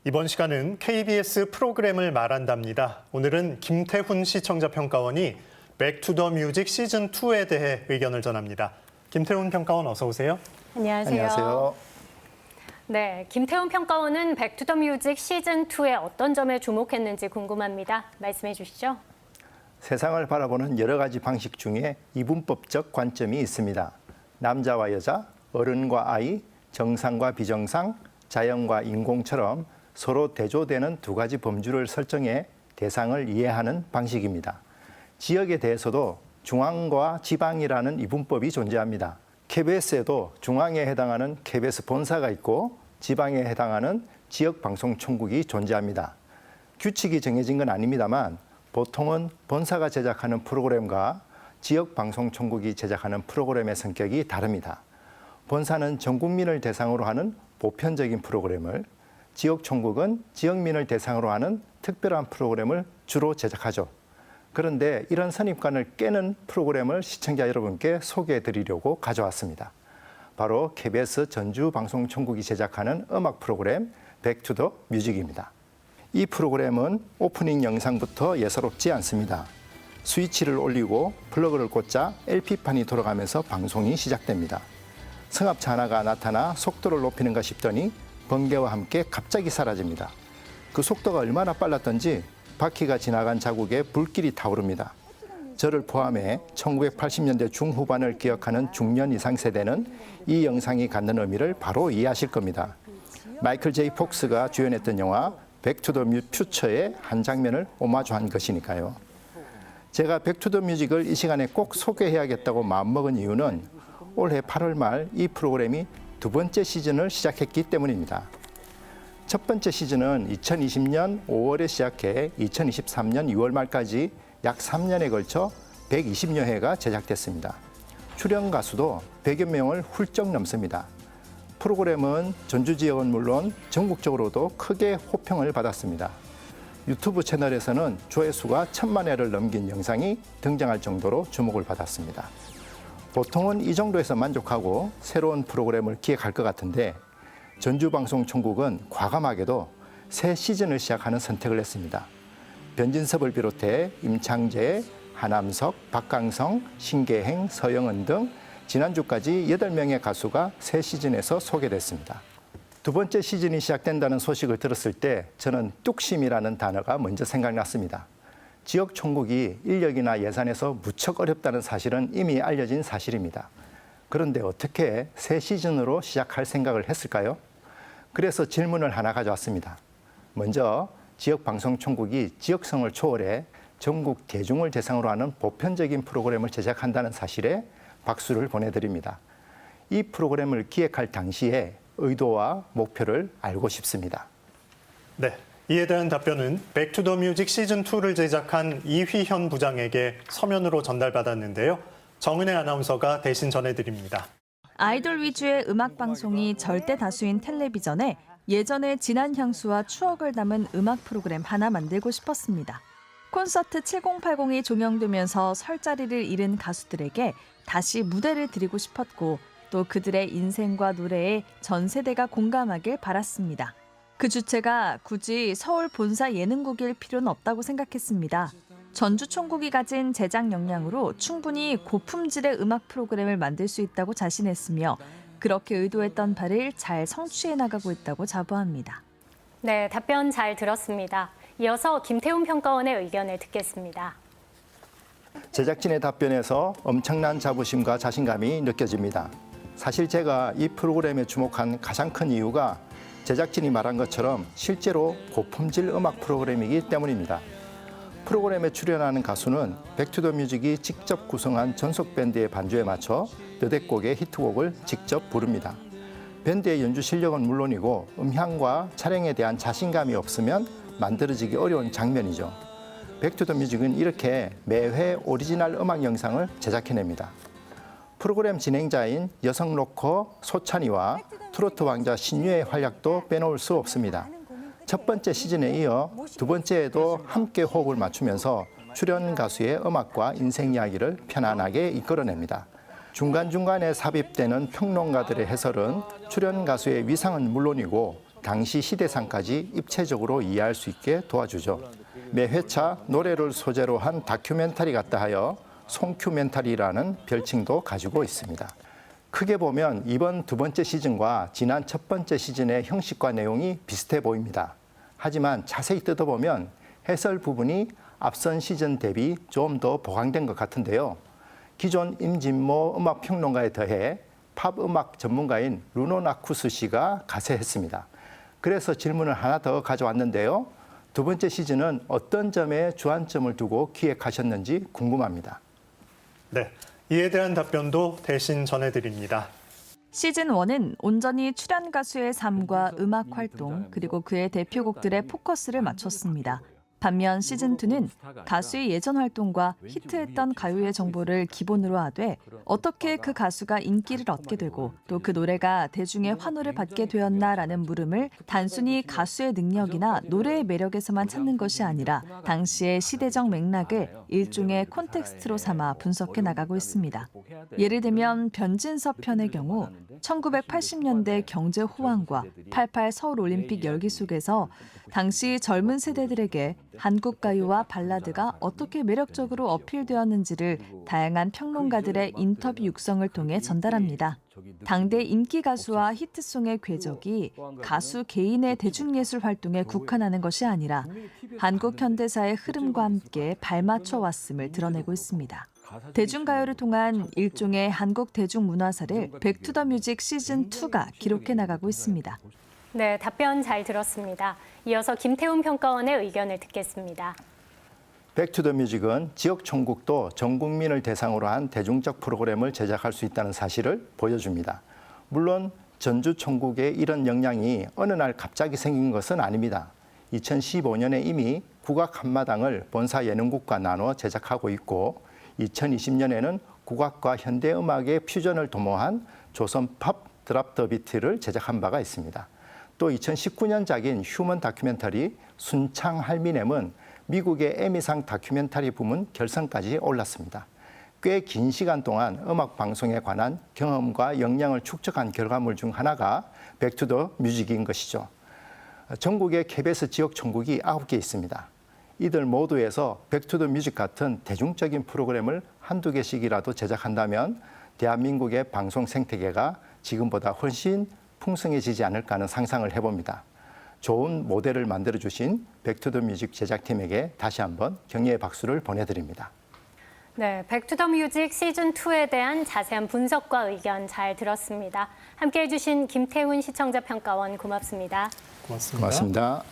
이번 시간은 KBS 프로그램을 말한답니다. 오늘은 김태훈 시청자 평가원이 백투더뮤직 시즌2에 대해 의견을 전합니다. 김태훈 평가원 어서 오세요. 안녕하세요. 안녕하세요. 네, 김태훈 평가원은 백투더뮤직 시즌2의 어떤 점에 주목했는지 궁금합니다. 말씀해 주시죠. 세상을 바라보는 여러 가지 방식 중에 이분법적 관점이 있습니다. 남자와 여자, 어른과 아이, 정상과 비정상, 자연과 인공처럼 서로 대조되는 두 가지 범주를 설정해 대상을 이해하는 방식입니다. 지역에 대해서도 중앙과 지방이라는 이분법이 존재합니다. KBS에도 중앙에 해당하는 KBS 본사가 있고 지방에 해당하는 지역방송총국이 존재합니다. 규칙이 정해진 건 아닙니다만 보통은 본사가 제작하는 프로그램과 지역방송총국이 제작하는 프로그램의 성격이 다릅니다. 본사는 전 국민을 대상으로 하는 보편적인 프로그램을, 지역총국은 지역민을 대상으로 하는 특별한 프로그램을 주로 제작하죠. 그런데 이런 선입관을 깨는 프로그램을 시청자 여러분께 소개해 드리려고 가져왔습니다. 바로 KBS 전주방송총국이 제작하는 음악 프로그램 백투더뮤직입니다. 이 프로그램은 오프닝 영상부터 예사롭지 않습니다. 스위치를 올리고 플러그를 꽂자 LP판이 돌아가면서 방송이 시작됩니다. 승합차 하나가 나타나 속도를 높이는가 싶더니 번개와 함께 갑자기 사라집니다. 그 속도가 얼마나 빨랐던지 바퀴가 지나간 자국에 불길이 타오릅니다. 저를 포함해 1980년대 중후반을 기억하는 중년 이상 세대는 이 영상이 갖는 의미를 바로 이해하실 겁니다. 마이클 제이 폭스가 주연했던 영화 백투더뮤퓨처의 한 장면을 오마주한 것이니까요. 제가 백투더뮤직을 이 시간에 꼭 소개해야겠다고 마음먹은 이유는 올해 8월 말 이 프로그램이 두 번째 시즌을 시작했기 때문입니다. 첫 번째 시즌은 2020년 5월에 시작해 2023년 6월 말까지 약 3년에 걸쳐 120여 회가 제작됐습니다. 출연 가수도 100여 명을 훌쩍 넘습니다. 프로그램은 전주 지역은 물론 전국적으로도 크게 호평을 받았습니다. 유튜브 채널에서는 조회수가 1000만 회를 넘긴 영상이 등장할 정도로 주목을 받았습니다. 보통은 이 정도에서 만족하고 새로운 프로그램을 기획할 것 같은데 전주방송총국은 과감하게도 새 시즌을 시작하는 선택을 했습니다. 변진섭을 비롯해 임창재, 하남석, 박강성, 신계행, 서영은 등 지난주까지 8명의 가수가 새 시즌에서 소개됐습니다. 두 번째 시즌이 시작된다는 소식을 들었을 때 저는 뚝심이라는 단어가 먼저 생각났습니다. 지역 총국이 인력이나 예산에서 무척 어렵다는 사실은 이미 알려진 사실입니다. 그런데 어떻게 새 시즌으로 시작할 생각을 했을까요? 그래서 질문을 하나 가져왔습니다. 먼저 지역방송총국이 지역성을 초월해 전국 대중을 대상으로 하는 보편적인 프로그램을 제작한다는 사실에 박수를 보내드립니다. 이 프로그램을 기획할 당시에 의도와 목표를 알고 싶습니다. 네, 이에 대한 답변은 백투더뮤직 시즌2를 제작한 이휘현 부장에게 서면으로 전달받았는데요. 정은혜 아나운서가 대신 전해드립니다. 아이돌 위주의 음악 방송이 절대 다수인 텔레비전에 예전의 진한 향수와 추억을 담은 음악 프로그램 하나 만들고 싶었습니다. 콘서트 7080이 종영되면서 설 자리를 잃은 가수들에게 다시 무대를 드리고 싶었고 또 그들의 인생과 노래에 전 세대가 공감하길 바랐습니다. 그 주체가 굳이 서울 본사 예능국일 필요는 없다고 생각했습니다. 전주 총국이 가진 제작 역량으로 충분히 고품질의 음악 프로그램을 만들 수 있다고 자신했으며 그렇게 의도했던 바를 잘 성취해 나가고 있다고 자부합니다. 네, 답변 잘 들었습니다. 이어서 김태훈 평가원의 의견을 듣겠습니다. 제작진의 답변에서 엄청난 자부심과 자신감이 느껴집니다. 사실 제가 이 프로그램에 주목한 가장 큰 이유가 제작진이 말한 것처럼 실제로 고품질 음악 프로그램이기 때문입니다. 프로그램에 출연하는 가수는 백투더뮤직이 직접 구성한 전속 밴드의 반주에 맞춰 몇백 곡의 히트곡을 직접 부릅니다. 밴드의 연주 실력은 물론이고 음향과 촬영에 대한 자신감이 없으면 만들어지기 어려운 장면이죠. 백투더뮤직은 이렇게 매회 오리지널 음악 영상을 제작해냅니다. 프로그램 진행자인 여성 로커 소찬이와 트로트 왕자 신유의 활약도 빼놓을 수 없습니다. 첫 번째 시즌에 이어 두 번째에도 함께 호흡을 맞추면서 출연 가수의 음악과 인생 이야기를 편안하게 이끌어냅니다. 중간중간에 삽입되는 평론가들의 해설은 출연 가수의 위상은 물론이고 당시 시대상까지 입체적으로 이해할 수 있게 도와주죠. 매 회차 노래를 소재로 한 다큐멘터리 같다 하여 송큐멘터리라는 별칭도 가지고 있습니다. 크게 보면 이번 두 번째 시즌과 지난 첫 번째 시즌의 형식과 내용이 비슷해 보입니다. 하지만 자세히 뜯어보면 해설 부분이 앞선 시즌 대비 좀 더 보강된 것 같은데요. 기존 임진모 음악평론가에 더해 팝 음악 전문가인 루노 나쿠스 씨가 가세했습니다. 그래서 질문을 하나 더 가져왔는데요. 두 번째 시즌은 어떤 점에 주안점을 두고 기획하셨는지 궁금합니다. 네, 이에 대한 답변도 대신 전해드립니다. 시즌 1은 온전히 출연 가수의 삶과 음악 활동 그리고 그의 대표곡들에 포커스를 맞췄습니다. 반면 시즌 2는 가수의 예전 활동과 히트했던 가요의 정보를 기본으로 하되 어떻게 그 가수가 인기를 얻게 되고 또 그 노래가 대중의 환호를 받게 되었나라는 물음을 단순히 가수의 능력이나 노래의 매력에서만 찾는 것이 아니라 당시의 시대적 맥락을 일종의 콘텍스트로 삼아 분석해 나가고 있습니다. 예를 들면 변진섭 편의 경우 1980년대 경제 호황과 88 서울올림픽 열기 속에서 당시 젊은 세대들에게 한국 가요와 발라드가 어떻게 매력적으로 어필되었는지를 다양한 평론가들의 인터뷰 육성을 통해 전달합니다. 당대 인기 가수와 히트송의 궤적이 가수 개인의 대중예술 활동에 국한하는 것이 아니라 한국 현대사의 흐름과 함께 발맞춰 왔음을 드러내고 있습니다. 대중가요를 통한 일종의 한국 대중문화사를 백투더뮤직 시즌2가 기록해 나가고 있습니다. 네, 답변 잘 들었습니다. 이어서 김태훈 평가원의 의견을 듣겠습니다. 백투더뮤직은 지역 총국도 전 국민을 대상으로 한 대중적 프로그램을 제작할 수 있다는 사실을 보여줍니다. 물론 전주 총국에 이런 역량이 어느 날 갑자기 생긴 것은 아닙니다. 2015년에 이미 국악 한마당을 본사 예능국과 나눠 제작하고 있고 2020년에는 국악과 현대음악의 퓨전을 도모한 조선 팝 드랍 더 비트를 제작한 바가 있습니다. 또 2019년작인 휴먼 다큐멘터리 순창 할미넴은 미국의 에미상 다큐멘터리 부문 결선까지 올랐습니다. 꽤 긴 시간 동안 음악 방송에 관한 경험과 역량을 축적한 결과물 중 하나가 백투더 뮤직인 것이죠. 전국의 KBS 지역 총국이 9개 있습니다. 이들 모두에서 백투더 뮤직 같은 대중적인 프로그램을 한두 개씩이라도 제작한다면 대한민국의 방송 생태계가 지금보다 훨씬 풍성해지지 않을까 하는 상상을 해봅니다. 좋은 모델을 만들어주신 백투더뮤직 제작팀에게 다시 한번 격려의 박수를 보내드립니다. 네, 백투더뮤직 시즌2에 대한 자세한 분석과 의견 잘 들었습니다. 함께해 주신 김태훈 시청자 평가원 고맙습니다. 고맙습니다. 고맙습니다.